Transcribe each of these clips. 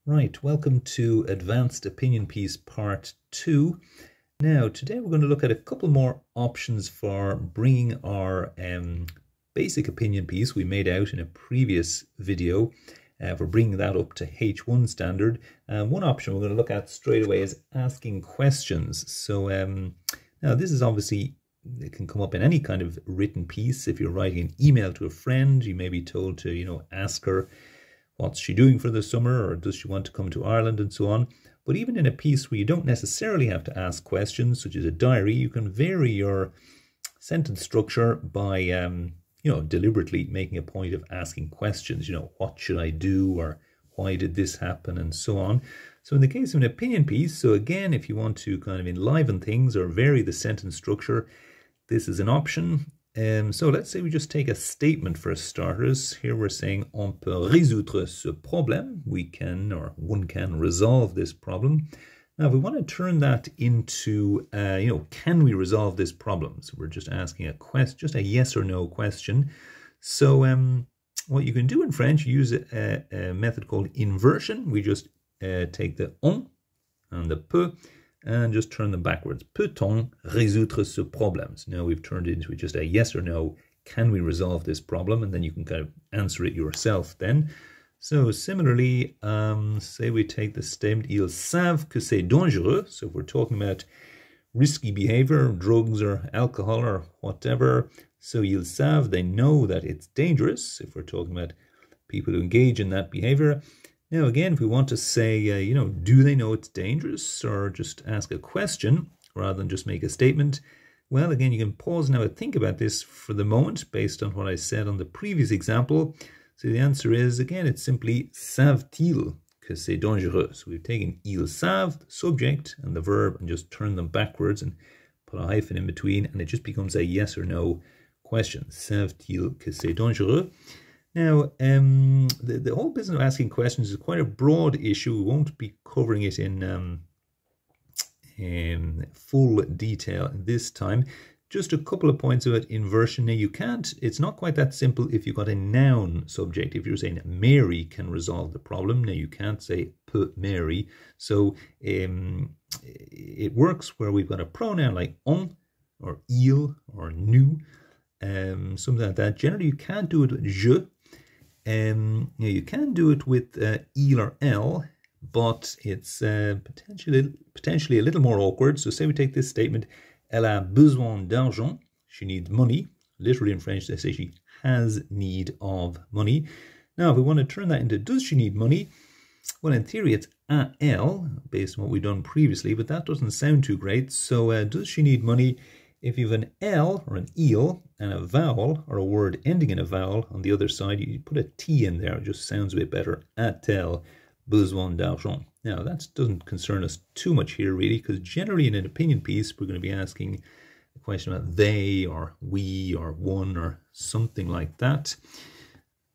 Right, welcome to Advanced Opinion Piece Part 2. Now, today we're going to look at a couple more options for bringing our basic opinion piece we made out in a previous video. For bringing that up to H1 standard. One option we're going to look at straight away is asking questions. So now this is obviously, it can come up in any kind of written piece. If you're writing an email to a friend, you may be told to, ask her, what's she doing for the summer, or does she want to come to Ireland, and so on. But even in a piece where you don't necessarily have to ask questions, such as a diary, you can vary your sentence structure by, deliberately making a point of asking questions. What should I do, or why did this happen, and so on. So in the case of an opinion piece, so again, if you want to kind of enliven things or vary the sentence structure, this is an option. So let's say we just take a statement for starters. Here we're saying on peut résoudre ce problème. We can, or one can, resolve this problem. Now, if we want to turn that into, can we resolve this problem? So we're just asking a question, just a yes or no question. So what you can do in French, use a method called inversion. We just take the on and the peut and just turn them backwards. Peut-on résoudre ce problème? So now we've turned it into just a yes or no. Can we resolve this problem? And then you can kind of answer it yourself then. So similarly, say we take the statement, ils savent que c'est dangereux. So if we're talking about risky behavior, drugs or alcohol or whatever, so ils savent, they know that it's dangerous. If we're talking about people who engage in that behavior. Now again, if we want to say, do they know it's dangerous, or just ask a question rather than just make a statement, well, again, you can pause now and think about this for the moment based on what I said on the previous example. So the answer is, again, it's simply savent-ils que c'est dangereux. So we've taken ils savent, the subject, and the verb, and just turned them backwards and put a hyphen in between, and it just becomes a yes or no question. Savent-ils que c'est dangereux? Now, the whole business of asking questions is quite a broad issue. We won't be covering it in full detail this time. Just a couple of points about inversion. Now, it's not quite that simple if you've got a noun subject. If you're saying Mary can resolve the problem, now you can't say peut Mary. So it works where we've got a pronoun like on, or il, or nous, something like that. Generally, you can't do it with je. You can do it with il or elle, but it's potentially a little more awkward. So say we take this statement, elle a besoin d'argent. She needs money. Literally in French, they say she has need of money. Now, if we want to turn that into does she need money? Well, in theory, it's à elle, based on what we've done previously, but that doesn't sound too great. So does she need money? If you have an L or an il and a vowel or a word ending in a vowel on the other side, you put a T in there. It just sounds a bit better. A-t-elle besoin d'argent. Now, that doesn't concern us too much here, really, because generally in an opinion piece, we're going to be asking a question about they or we or one or something like that.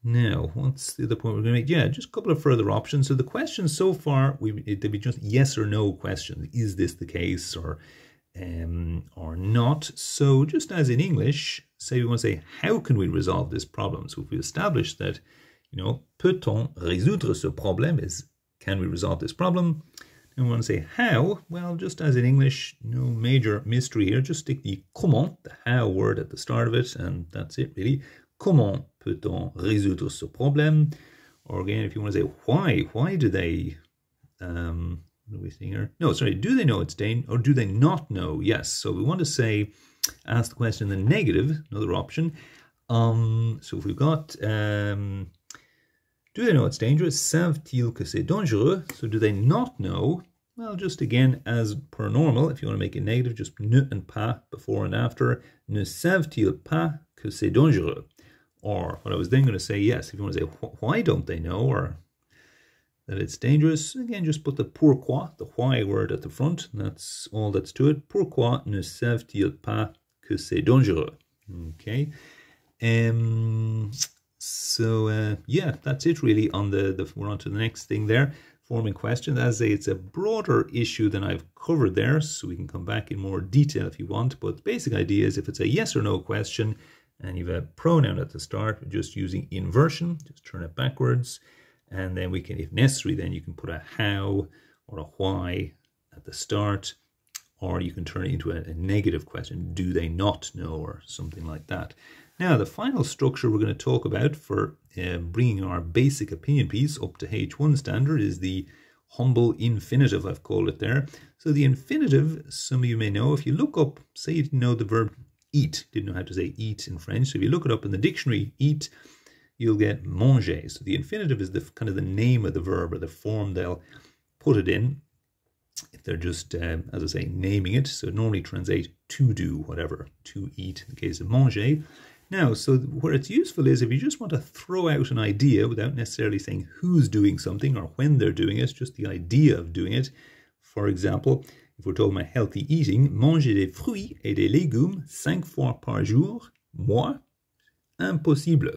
Now, what's the other point we're going to make? Yeah, just a couple of further options. So the questions so far, they'd be just yes or no questions. Is this the case, or not? So just as in English, say we want to say, how can we resolve this problem? So if we establish that, peut-on résoudre ce problème is, can we resolve this problem? And we want to say how, well, just as in English, no major mystery here, just stick the comment, the how word at the start of it, and that's it really. Comment peut-on résoudre ce problème? Or again, if you want to say why do they, what are we seeing here? No, sorry, do they know it's dangerous, or do they not know? Yes, so we want to say, ask the question in the negative, another option. So if we've got, do they know it's dangerous? Savent-ils que c'est dangereux? So do they not know? Well, just again, as per normal, if you want to make it negative, just ne and pas before and after. Ne savent-ils pas que c'est dangereux? Or what I was then going to say, yes, if you want to say, why don't they know, or that it's dangerous, again, just put the pourquoi, the why word at the front, and that's all that's to it. Pourquoi ne savent-ils pas que c'est dangereux? Okay. So yeah, that's it really on we're on to the next thing there, forming questions. As I say, it's a broader issue than I've covered there, so we can come back in more detail if you want. But the basic idea is if it's a yes or no question and you have a pronoun at the start, we're just using inversion, just turn it backwards. And then we can, if necessary, then you can put a how or a why at the start, or you can turn it into a negative question. Do they not know, or something like that. Now, the final structure we're going to talk about for bringing our basic opinion piece up to H1 standard is the humble infinitive, I've called it there. So the infinitive, some of you may know, if you look up, say you didn't know the verb eat, didn't know how to say eat in French. So if you look it up in the dictionary, eat, you'll get manger. So the infinitive is the kind of the name of the verb, or the form they'll put it in if they're just, as I say, naming it. So it normally translates to do, whatever, to eat in the case of manger. Now, so where it's useful is if you just want to throw out an idea without necessarily saying who's doing something or when they're doing it, just the idea of doing it. For example, if we're talking about healthy eating, manger des fruits et des légumes 5 fois par jour, moi, impossible.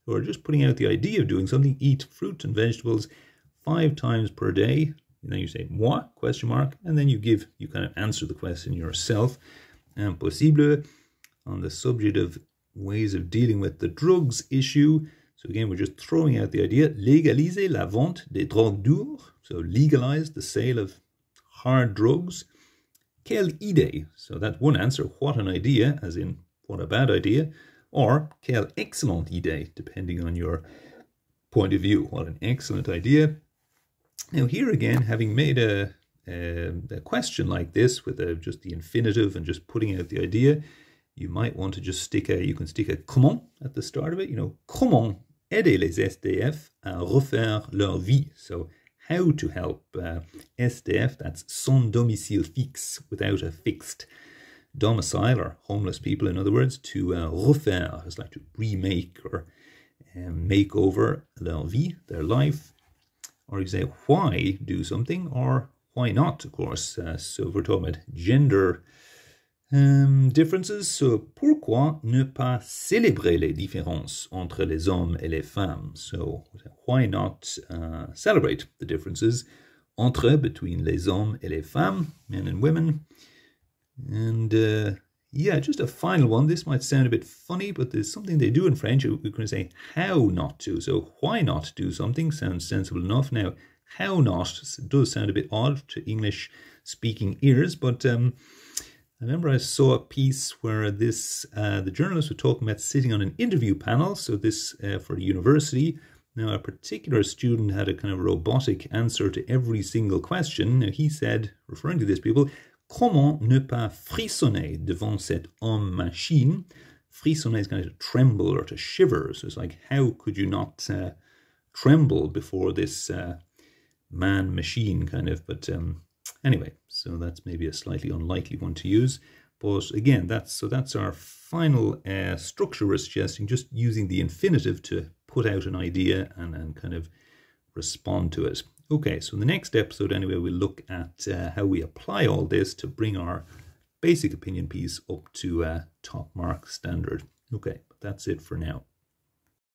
So we're just putting out the idea of doing something, eat fruit and vegetables 5 times per day. And then you say, moi, question mark, and then you kind of answer the question yourself. Impossible, on the subject of ways of dealing with the drugs issue. So again, we're just throwing out the idea, légaliser la vente des drogues dures. So legalize the sale of hard drugs. Quelle idée. So that's one answer, what an idea, as in what a bad idea. Or quelle excellente idée, depending on your point of view. What an excellent idea. Now here again, having made a question like this with just the infinitive and just putting out the idea, you might want to just stick a comment at the start of it. You know, comment aider les SDF à refaire leur vie. So how to help SDF, that's sans domicile fixe, without a fixed domicile, or homeless people, in other words, to refaire, is like to remake or make over leur vie, their life. Or you say why do something, or why not, of course. So if we're talking about gender differences, so pourquoi ne pas célébrer les différences entre les hommes et les femmes? So why not celebrate the differences entre, between les hommes et les femmes, men and women? And yeah, just a final one. This might sound a bit funny, but there's something they do in French. We're going to say how not to. So why not do something sounds sensible enough. Now, how not does sound a bit odd to English speaking ears, but I remember I saw a piece where the journalists were talking about sitting on an interview panel. So this for a university. Now, a particular student had a kind of robotic answer to every single question. Now, he said, referring to these people, comment ne pas frissonner devant cet homme machine? Frissonner is kind of to tremble or to shiver. So it's like, how could you not tremble before this man machine kind of? But anyway, so that's maybe a slightly unlikely one to use. But again, that's our final structure we're suggesting, just using the infinitive to put out an idea and kind of respond to it. Okay, so in the next episode anyway, we'll look at how we apply all this to bring our basic opinion piece up to top mark standard. Okay, that's it for now.